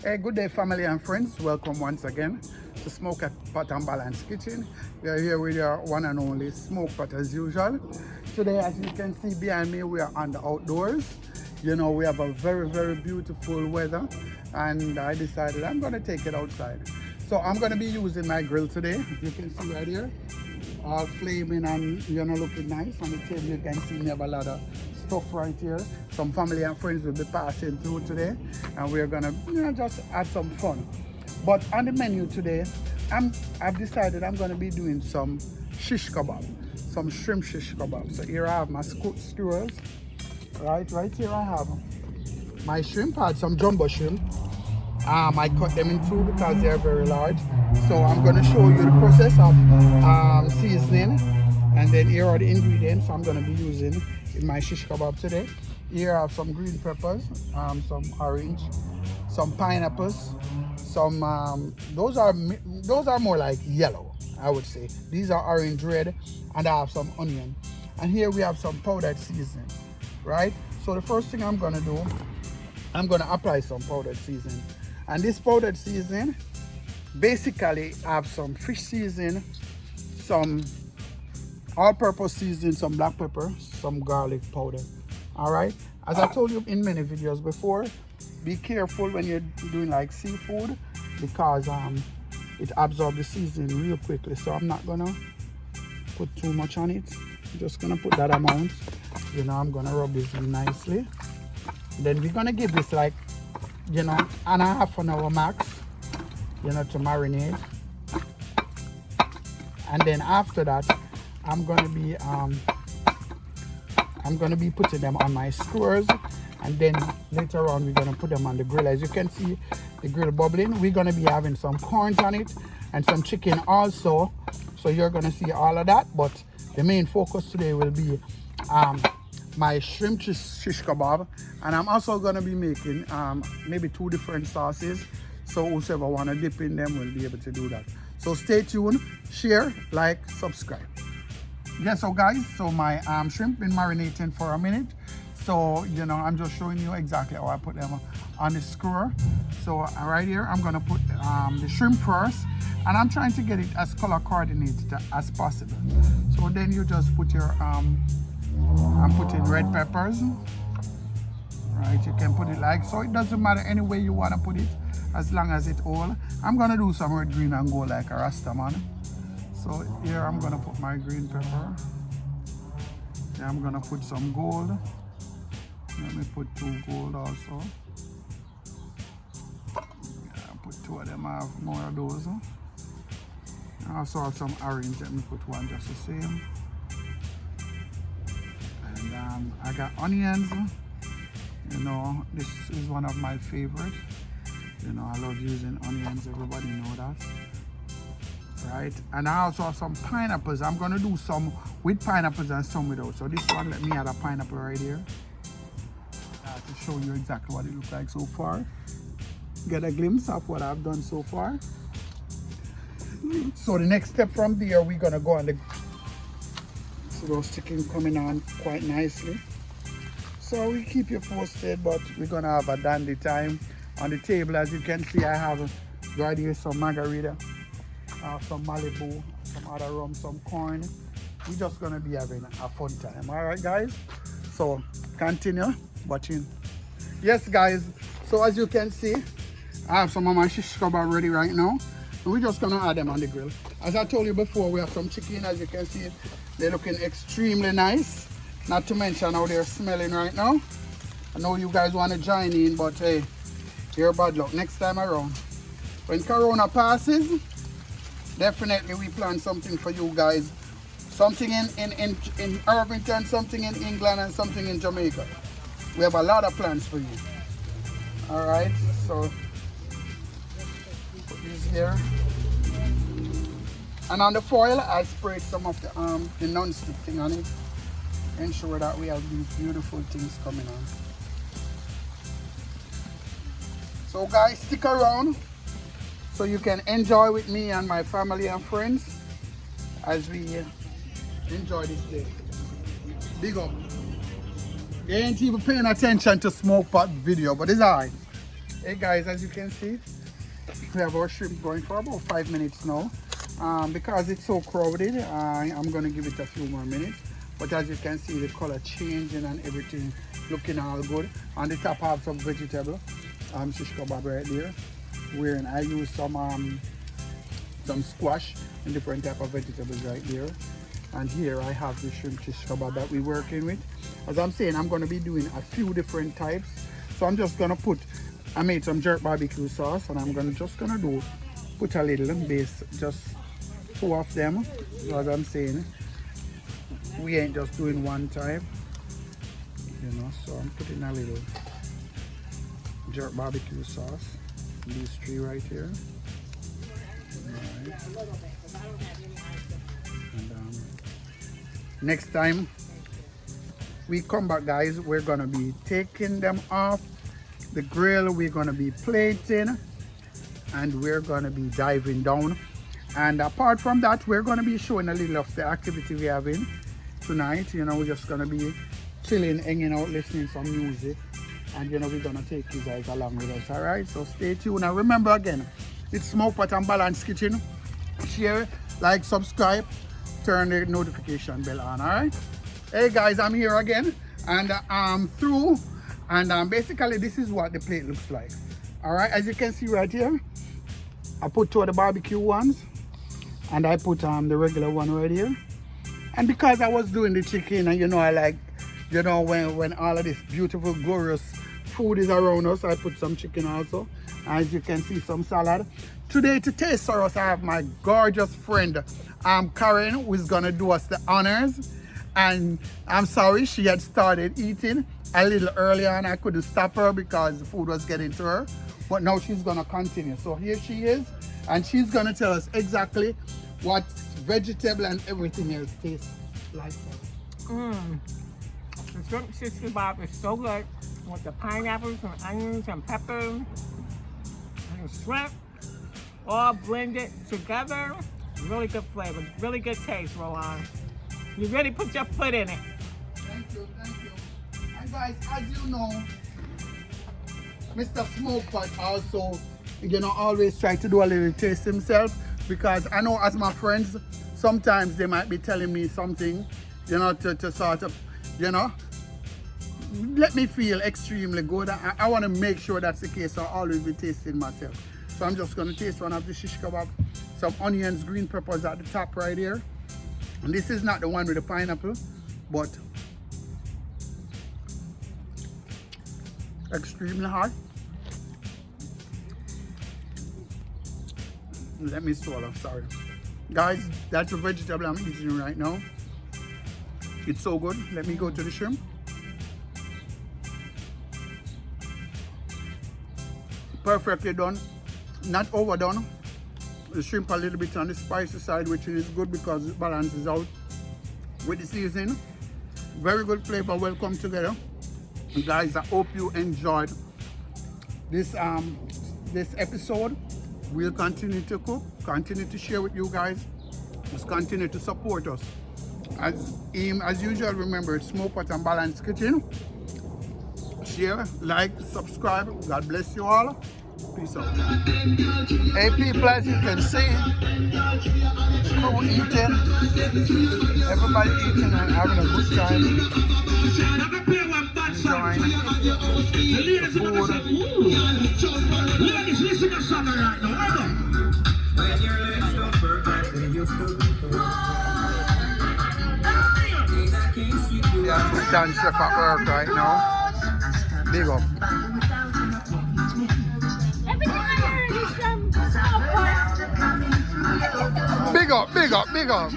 Hey, good day, family and friends. Welcome once again to Smokepot and Balance Kitchen. We are here with your one and only Smokepot as usual. Today, as you can see behind me, we are on the outdoors. You know, we have a very beautiful weather, and I decided I'm going to take it outside. So I'm going to be using my grill today. You can see right here, all flaming and looking nice. On the table, you can see me have a lot of stuff right here. Some family and friends will be passing through today, and we're gonna just have some fun. But on the menu today, I've decided I'm gonna be doing some shish kebab, some shrimp shish kebab. So here I have my skewers. Right here I have my shrimp. I had some jumbo shrimp. I cut them in two because they're very large. So I'm gonna show you the process of seasoning, and then here are the ingredients I'm gonna be using in my shish kebab today. Here I have some green peppers, some orange, some pineapples, some those are more like yellow, I would say. These are orange red, and I have some onion. And here we have some powdered seasoning, right? So the first thing I'm gonna do, I'm gonna apply some powdered seasoning. And this powdered seasoning, basically I have some fish seasoning, some all-purpose seasoning, some black pepper, some garlic powder. All right, as I told you in many videos before, be careful when you're doing like seafood, because it absorbs the seasoning real quickly. So I'm not gonna put too much on it. I'm just gonna put that amount. I'm gonna rub this in nicely. Then we're gonna give this like an half an hour max, to marinate. And then after that, I'm gonna be putting them on my skewers, and then later on we're gonna put them on the grill. As you can see, the grill bubbling. We're gonna be having some corns on it and some chicken also. So you're gonna see all of that, but the main focus today will be my shrimp shish kebab, and I'm also gonna be making maybe 2 different sauces. So whoever wanna dip in them will be able to do that. So stay tuned, share, like, subscribe. Yeah, so guys, so my shrimp been marinating for a minute. So, I'm just showing you exactly how I put them on the skewer. So right here, I'm gonna put the shrimp first, and I'm trying to get it as color coordinated as possible. So then you just put your, I'm putting red peppers, right? You can put it like, so it doesn't matter any way you wanna put it, as long as it all. I'm gonna do some red, green, and gold like a Rasta man. So here I'm gonna put my green pepper. Yeah, I'm gonna put some gold. Let me put 2 gold also. Yeah, I put 2 of them. I have more of those. I also have some orange. Let me put 1 just the same. And I got onions. This is one of my favorite. I love using onions. Everybody know that. Right, and I also have some pineapples. I'm gonna do some with pineapples and some without. So this one, let me add a pineapple right here to show you exactly what it looks like so far. Get a glimpse of what I've done so far. So the next step from there, we're gonna go on the, so those chicken coming on quite nicely. So we keep you posted, but we're gonna have a dandy time on the table. As you can see, I have right here some margarita, some Malibu, some other rum, some corn. We're just gonna be having a fun time. All right, guys? So continue watching. Yes, guys. So as you can see, I have some of my shish kebab ready right now. And we're just gonna add them on the grill. As I told you before, we have some chicken. As you can see, they're looking extremely nice. Not to mention how they're smelling right now. I know you guys wanna join in, but hey, you're bad luck. Next time around, when Corona passes, definitely we plan something for you guys. Something in Irvington, something in England, and something in Jamaica. We have a lot of plans for you. All right, so put this here. And on the foil, I sprayed some of the non-stick thing on it. Ensure that we have these beautiful things coming on. So guys, stick around so you can enjoy with me and my family and friends as we enjoy this day. Big up. You ain't even paying attention to Smokepot video, but it's alright. Hey guys, as you can see, we have our shrimp going for about 5 minutes now. Because it's so crowded, I'm gonna give it a few more minutes. But as you can see, the color changing and everything looking all good. On the top, I have some vegetable, shish kebab right there. Where I use some squash and different type of vegetables right there. And here I have the shrimp shish kebab that we're working with. As I'm saying, I'm gonna be doing a few different types. So I'm just gonna I made some jerk barbecue sauce, and I'm just gonna put a little base, just 2 of them. So as I'm saying, we ain't just doing one type, you know. So I'm putting a little jerk barbecue sauce. These 3 right here. Right. And, next time we come back, guys, we're gonna be taking them off the grill. We're gonna be plating, and we're gonna be diving down. And apart from that, we're gonna be showing a little of the activity we're having tonight. You know, we're just gonna be chilling, hanging out, listening some music, and you know, we're gonna take you guys along with us. All right, so stay tuned. And remember, again, it's Smokepot and Balance Kitchen. Share, like, subscribe, turn the notification bell on. All right. Hey guys, I'm here again, and I'm through. And basically, this is what the plate looks like. All right, as you can see right here, I put 2 of the barbecue ones, and I put the regular one right here. And because I was doing the chicken, and you know, I like, you know, when all of this beautiful, glorious food is around us, I put some chicken also. As you can see, some salad. Today, to taste for us, I have my gorgeous friend, Karen, who is gonna do us the honors. And I'm sorry, she had started eating a little earlier, and I couldn't stop her because the food was getting to her. But now she's gonna continue. So here she is, and she's gonna tell us exactly what vegetable and everything else tastes like. The shrimp shish kebab is so good with the pineapples and onions and peppers and shrimp all blended together. Really good flavor, really good taste, Rohan. You really put your foot in it. Thank you, thank you. And guys, as you know, Mr. Smokepot also, you know, always try to do a little taste himself, because I know as my friends, sometimes they might be telling me something, you know, to sort of, you know, let me feel extremely good. I want to make sure that's the case, so I'll always be tasting myself. So I'm just going to taste one of the shish kebab, some onions, green peppers at the top right here. And this is not the one with the pineapple, but extremely hot. Let me swallow, sorry. Guys, that's a vegetable I'm eating right now. It's so good. Let me go to the shrimp. Perfectly done, not overdone. The shrimp a little bit on the spicy side, which is good because it balances out with the seasoning. Very good flavor, well come together. And guys, I hope you enjoyed this episode. We'll continue to cook, continue to share with you guys, just continue to support us. As usual, remember, it's Smokepot and Balance Kitchen. Share, like, subscribe. God bless you all. Peace out. Hey people, as you can see, crew eating, everybody eating and having a good time, enjoying the food. Yeah, food done chef at work right now. Big up. Big up, big up, big up.